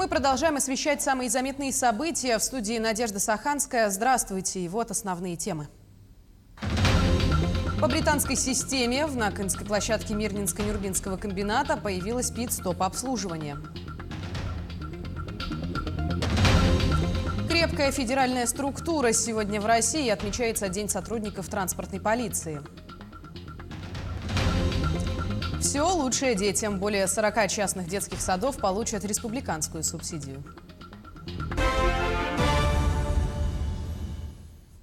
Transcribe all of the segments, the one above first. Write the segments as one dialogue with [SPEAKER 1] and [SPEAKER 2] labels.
[SPEAKER 1] Мы продолжаем освещать самые заметные события. В студии Надежда Саханская. Здравствуйте. И вот основные темы. По британской системе в Накинской площадке Мирнинско-Нюрбинского комбината появилось пит-стоп-обслуживание. Крепкая федеральная структура. Сегодня в России отмечается День сотрудников транспортной полиции. Все лучшее детям. Более 40 частных детских садов получат республиканскую субсидию.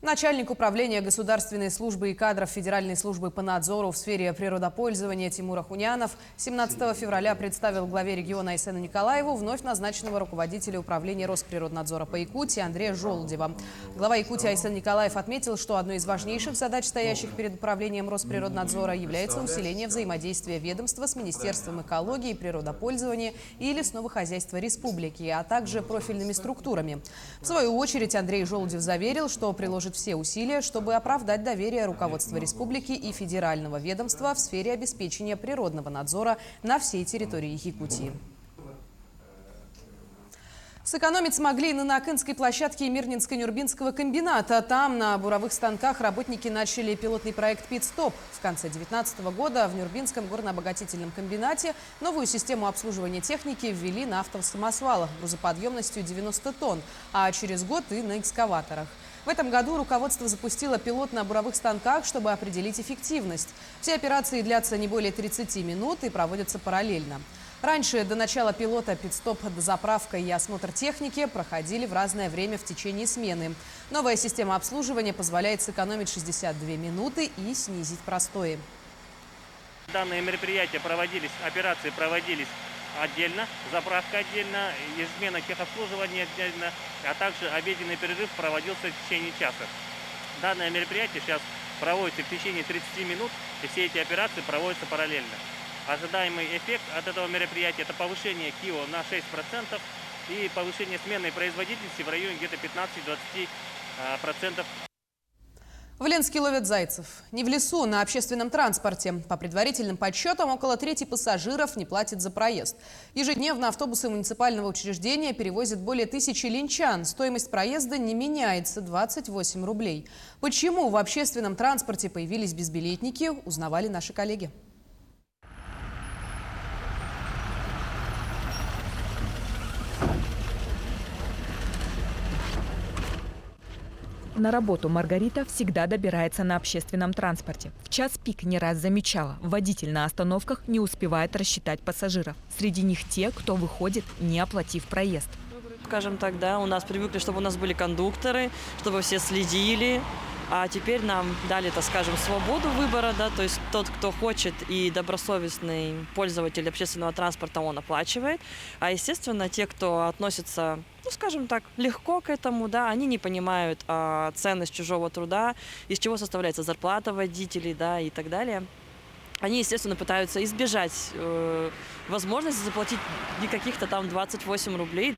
[SPEAKER 1] Начальник управления государственной службы и кадров Федеральной службы по надзору в сфере природопользования Тимур Ахунянов 17 февраля представил главе региона Айсену Николаеву вновь назначенного руководителя управления Росприроднадзора по Якутии Андрея Желудева. Глава Якутии Айсен Николаев отметил, что одной из важнейших задач, стоящих перед управлением Росприроднадзора, является усиление взаимодействия ведомства с Министерством экологии, природопользования и лесного хозяйства республики, а также профильными структурами. В свою очередь Андрей Желудев заверил, что приложит все усилия, чтобы оправдать доверие руководства республики и федерального ведомства в сфере обеспечения природного надзора на всей территории Якутии. Сэкономить смогли на Накинской площадке Мирнинско-Нюрбинского комбината. Там на буровых станках работники начали пилотный проект «Пит-стоп». В конце 2019 года в Нюрбинском горнообогатительном комбинате новую систему обслуживания техники ввели на автосамосвалах грузоподъемностью 90 тонн, а через год и на экскаваторах. В этом году руководство запустило пилот на буровых станках, чтобы определить эффективность. Все операции длятся не более 30 минут и проводятся параллельно. Раньше, до начала пилота, пит-стоп, дозаправка и осмотр техники проходили в разное время в течение смены. Новая система обслуживания позволяет сэкономить 62 минуты и снизить простои.
[SPEAKER 2] Данные мероприятия проводились, операции проводились отдельно, заправка отдельно, ежеменно техобслуживание отдельно, а также обеденный перерыв проводился в течение часа. Данное мероприятие сейчас проводится в течение 30 минут, и все эти операции проводятся параллельно. Ожидаемый эффект от этого мероприятия – это повышение КИО на 6% и повышение сменной производительности в районе где-то 15-20%.
[SPEAKER 1] В Ленске ловят зайцев. Не в лесу, на общественном транспорте. По предварительным подсчетам, около трети пассажиров не платит за проезд. Ежедневно автобусы муниципального учреждения перевозят более 1000 ленчан. Стоимость проезда не меняется – 28 рублей. Почему в общественном транспорте появились безбилетники, узнавали наши коллеги.
[SPEAKER 3] На работу Маргарита всегда добирается на общественном транспорте. В час пик не раз замечала, водитель на остановках не успевает рассчитать пассажиров. Среди них те, кто выходит, не оплатив проезд.
[SPEAKER 4] Скажем так, да, у нас привыкли, чтобы у нас были кондукторы, чтобы все следили. А теперь нам дали, так скажем, свободу выбора, да, то есть тот, кто хочет и добросовестный пользователь общественного транспорта, он оплачивает. А, естественно, те, кто относится, ну, скажем так, легко к этому, да, они не понимают ценность чужого труда, из чего составляется зарплата водителей, да, и так далее. Они, естественно, пытаются избежать возможности заплатить не каких-то там 28 рублей.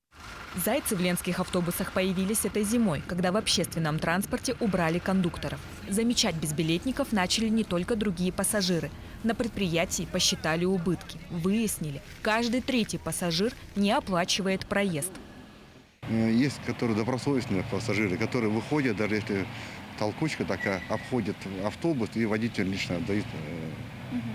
[SPEAKER 3] Зайцы в ленских автобусах появились этой зимой, когда в общественном транспорте убрали кондукторов. Замечать безбилетников начали не только другие пассажиры. На предприятии посчитали убытки. Выяснили, каждый третий пассажир не оплачивает проезд.
[SPEAKER 5] Есть, которые добросовестные пассажиры, которые выходят, даже если толкучка такая, обходит автобус, и водитель лично отдает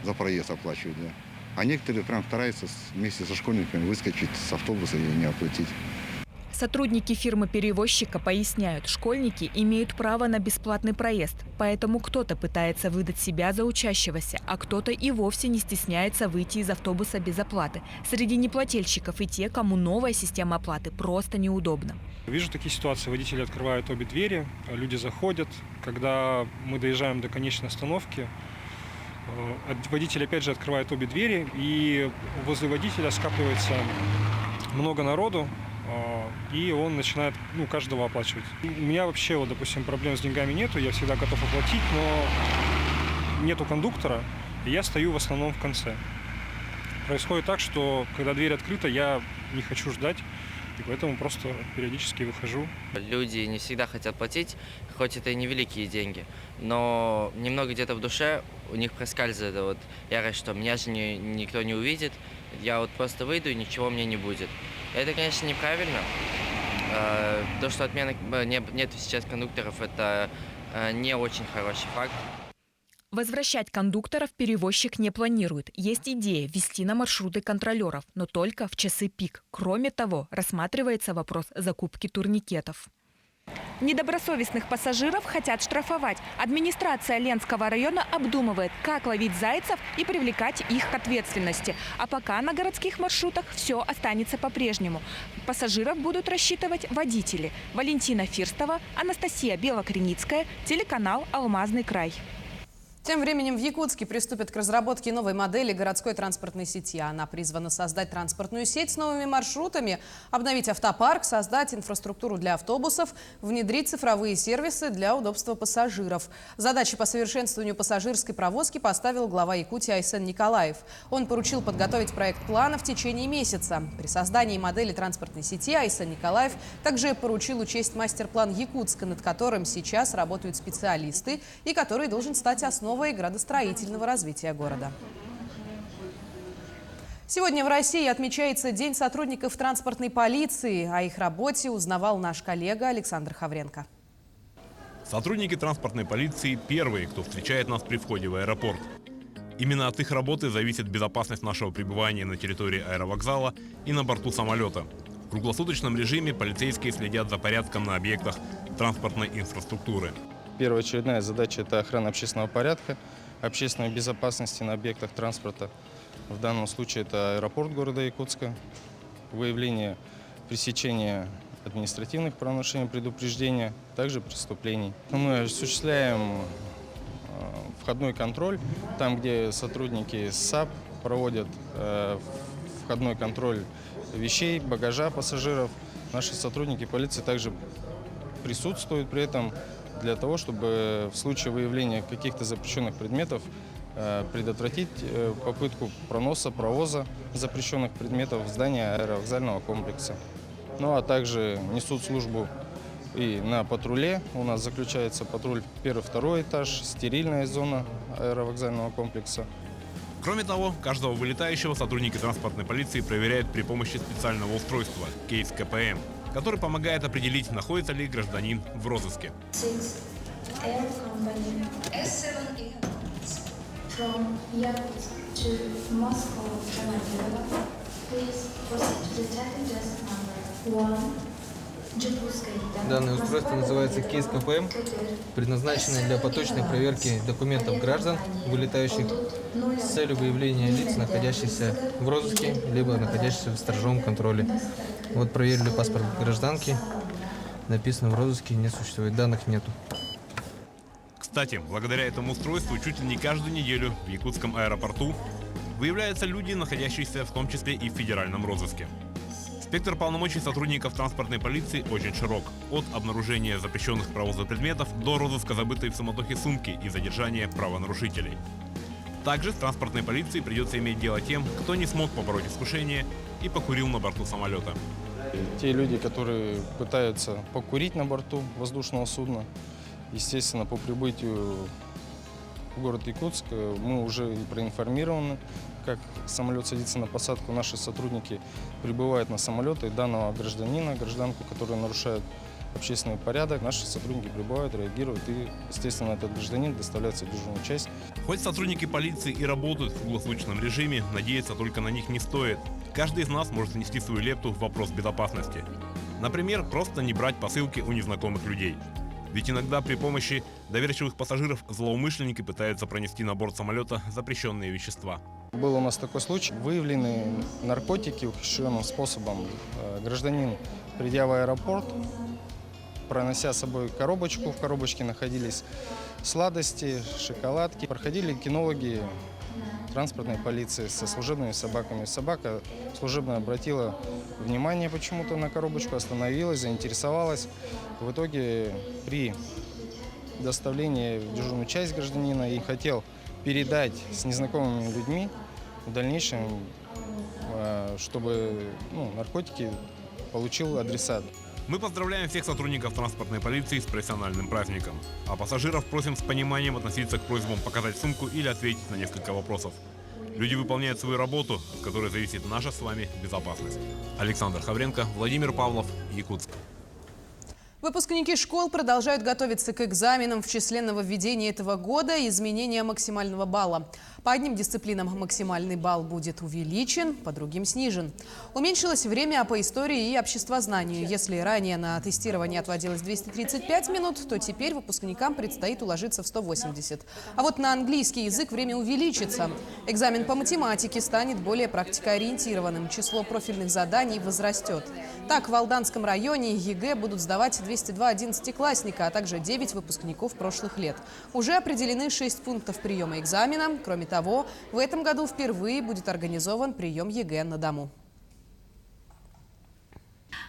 [SPEAKER 5] за проезд, оплачивает. Да. А некоторые прям стараются вместе со школьниками выскочить с автобуса и не оплатить.
[SPEAKER 3] Сотрудники фирмы-перевозчика поясняют, школьники имеют право на бесплатный проезд. Поэтому кто-то пытается выдать себя за учащегося, а кто-то и вовсе не стесняется выйти из автобуса без оплаты. Среди неплательщиков и те, кому новая система оплаты просто неудобна.
[SPEAKER 6] Вижу такие ситуации. Водители открывают обе двери, люди заходят. Когда мы доезжаем до конечной остановки, водитель опять же открывает обе двери, и возле водителя скапливается много народу, и он начинает каждого оплачивать. У меня вообще, вот, допустим, проблем с деньгами нету, я всегда готов оплатить, но нету кондуктора, и я стою в основном в конце. Происходит так, что когда дверь открыта, я не хочу ждать, И поэтому просто периодически выхожу.
[SPEAKER 7] Люди не всегда хотят платить, хоть это и невеликие деньги, но немного где-то в душе у них проскальзывает вот ярость, что меня же никто не увидит, я вот просто выйду и ничего мне не будет. Это, конечно, неправильно. То, что отмены нет сейчас кондукторов, это не очень хороший факт.
[SPEAKER 3] Возвращать кондукторов перевозчик не планирует. Есть идея ввести на маршруты контролеров, но только в часы пик. Кроме того, рассматривается вопрос закупки турникетов. Недобросовестных пассажиров хотят штрафовать. Администрация Ленского района обдумывает, как ловить зайцев и привлекать их к ответственности. А пока на городских маршрутах все останется по-прежнему. Пассажиров будут рассчитывать водители. Валентина Фирстова, Анастасия Белокреницкая, телеканал «Алмазный край».
[SPEAKER 1] Тем временем в Якутске приступят к разработке новой модели городской транспортной сети. Она призвана создать транспортную сеть с новыми маршрутами, обновить автопарк, создать инфраструктуру для автобусов, внедрить цифровые сервисы для удобства пассажиров. Задачи по совершенствованию пассажирской провозки поставил глава Якутии Айсен Николаев. Он поручил подготовить проект плана в течение месяца. При создании модели транспортной сети Айсен Николаев также поручил учесть мастер-план Якутска, над которым сейчас работают специалисты и который должен стать основой градостроительного развития города. Сегодня в России отмечается День сотрудников транспортной полиции. О их работе узнавал наш коллега Александр Хавренко.
[SPEAKER 8] Сотрудники транспортной полиции – первые, кто встречает нас при входе в аэропорт. Именно от их работы зависит безопасность нашего пребывания на территории аэровокзала и на борту самолета. В круглосуточном режиме полицейские следят за порядком на объектах транспортной инфраструктуры.
[SPEAKER 9] Первоочередная задача – это охрана общественного порядка, общественной безопасности на объектах транспорта. В данном случае это аэропорт города Якутска, выявление, пресечение административных правонарушений, предупреждения, также преступлений. Мы осуществляем входной контроль, там, где сотрудники САП проводят входной контроль вещей, багажа пассажиров. Наши сотрудники полиции также присутствуют при этом, для того, чтобы в случае выявления каких-то запрещенных предметов предотвратить попытку проноса, провоза запрещенных предметов в здание аэровокзального комплекса. Ну а также несут службу и на патруле. У нас заключается патруль 1-2 этаж, стерильная зона аэровокзального комплекса.
[SPEAKER 8] Кроме того, каждого вылетающего сотрудники транспортной полиции проверяют при помощи специального устройства – кейс КПМ, который помогает определить, находится ли гражданин в розыске.
[SPEAKER 10] Данное устройство называется кейс КПМ, предназначенное для поточной проверки документов граждан, вылетающих, с целью выявления лиц, находящихся в розыске, либо находящихся в сторожевом контроле. Вот проверили паспорт гражданки, написано в розыске, не существует, данных нету.
[SPEAKER 8] Кстати, благодаря этому устройству чуть ли не каждую неделю в якутском аэропорту выявляются люди, находящиеся в том числе и в федеральном розыске. Спектр полномочий сотрудников транспортной полиции очень широк. От обнаружения запрещенных провоза предметов до розыска забытой в суматохе сумки и задержания правонарушителей. Также с транспортной полицией придется иметь дело тем, кто не смог побороть искушение и покурил на борту самолета.
[SPEAKER 9] Те люди, которые пытаются покурить на борту воздушного судна, естественно, по прибытию в город Якутск мы уже и проинформированы, как самолет садится на посадку. Наши сотрудники прибывают на самолет, и данного гражданина, гражданку, которая нарушает общественный порядок, наши сотрудники прибывают, реагируют, и, естественно, этот гражданин доставляется в дежурную часть.
[SPEAKER 8] Хоть сотрудники полиции и работают в круглосуточном режиме, надеяться только на них не стоит. Каждый из нас может внести свою лепту в вопрос безопасности. Например, просто не брать посылки у незнакомых людей. Ведь иногда при помощи доверчивых пассажиров злоумышленники пытаются пронести на борт самолета запрещенные вещества.
[SPEAKER 9] Был у нас такой случай. Выявлены наркотики ухищренным способом. Гражданин, придя в аэропорт, пронося с собой коробочку, в коробочке находились сладости, шоколадки. Проходили кинологи транспортной полиции со служебными собаками. Собака служебно обратила внимание почему-то на коробочку, остановилась, заинтересовалась. В итоге при доставлении в дежурную часть гражданина и хотел передать с незнакомыми людьми в дальнейшем, чтобы наркотики получил адреса.
[SPEAKER 8] Мы поздравляем всех сотрудников транспортной полиции с профессиональным праздником. А пассажиров просим с пониманием относиться к просьбам показать сумку или ответить на несколько вопросов. Люди выполняют свою работу, от которой зависит наша с вами безопасность. Александр Хавренко, Владимир Павлов, Якутск.
[SPEAKER 1] Выпускники школ продолжают готовиться к экзаменам. В числе нововведений этого года изменение максимального балла. По одним дисциплинам максимальный балл будет увеличен, по другим снижен. Уменьшилось время по истории и обществознанию. Если ранее на тестирование отводилось 235 минут, то теперь выпускникам предстоит уложиться в 180. А вот на английский язык время увеличится. Экзамен по математике станет более практикоориентированным. Число профильных заданий возрастет. Так, в Алданском районе ЕГЭ будут сдавать 202 11-классника, а также 9 выпускников прошлых лет. Уже определены 6 пунктов приема экзамена. Кроме того, в этом году впервые будет организован прием ЕГЭ на дому.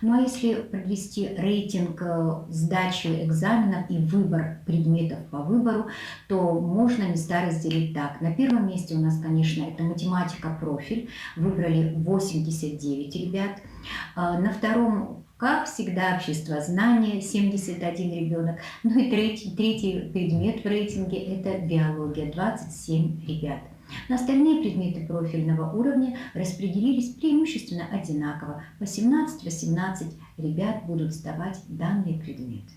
[SPEAKER 11] Ну а если провести рейтинг сдачи экзаменов и выбор предметов по выбору, то можно места разделить так. На первом месте у нас, конечно, это математика профиль. Выбрали 89 ребят. На втором, как всегда, обществознание, 71 ребенок. Ну и третий предмет в рейтинге – это биология, 27 ребят. На остальные предметы профильного уровня распределились преимущественно одинаково. 18 ребят будут сдавать данные предметы.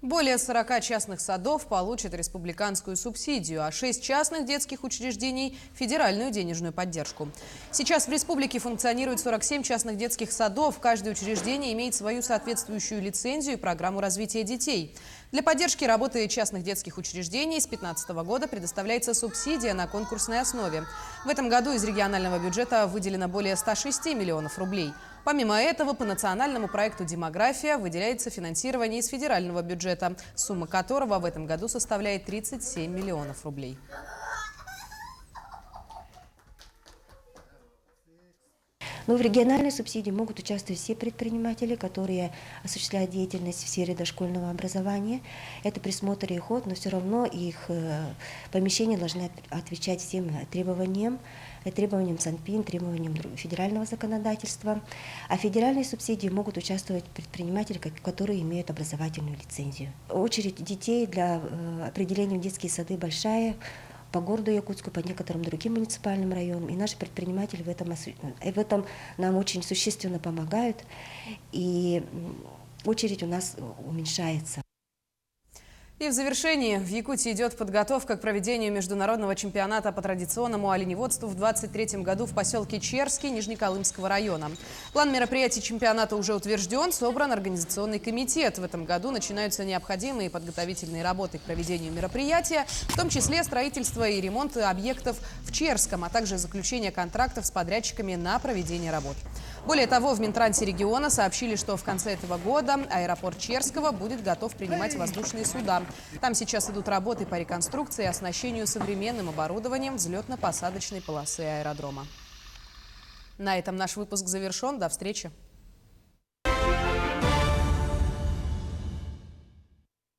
[SPEAKER 1] Более 40 частных садов получат республиканскую субсидию, а 6 частных детских учреждений – федеральную денежную поддержку. Сейчас в республике функционирует 47 частных детских садов. Каждое учреждение имеет свою соответствующую лицензию и программу развития детей. Для поддержки работы частных детских учреждений с 2015 года предоставляется субсидия на конкурсной основе. В этом году из регионального бюджета выделено более 106 миллионов рублей. Помимо этого, по национальному проекту «Демография» выделяется финансирование из федерального бюджета, сумма которого в этом году составляет 37 миллионов рублей.
[SPEAKER 12] Но в региональной субсидии могут участвовать все предприниматели, которые осуществляют деятельность в сфере дошкольного образования. Это присмотр и уход, но все равно их помещения должны отвечать всем требованиям СанПин, требованиям федерального законодательства. А в федеральной субсидии могут участвовать предприниматели, которые имеют образовательную лицензию. Очередь детей для определения в детские сады большая. По городу Якутску, по некоторым другим муниципальным районам. И наши предприниматели в этом нам очень существенно помогают. И очередь у нас уменьшается.
[SPEAKER 1] И в завершении в Якутии идет подготовка к проведению международного чемпионата по традиционному оленеводству в 2023 году в поселке Черский Нижнеколымского района. План мероприятий чемпионата уже утвержден, собран организационный комитет. В этом году начинаются необходимые подготовительные работы к проведению мероприятия, в том числе строительство и ремонт объектов в Черском, а также заключение контрактов с подрядчиками на проведение работ. Более того, в Минтрансе региона сообщили, что в конце этого года аэропорт Черского будет готов принимать воздушные суда. Там сейчас идут работы по реконструкции и оснащению современным оборудованием взлетно-посадочной полосы аэродрома. На этом наш выпуск завершен. До встречи.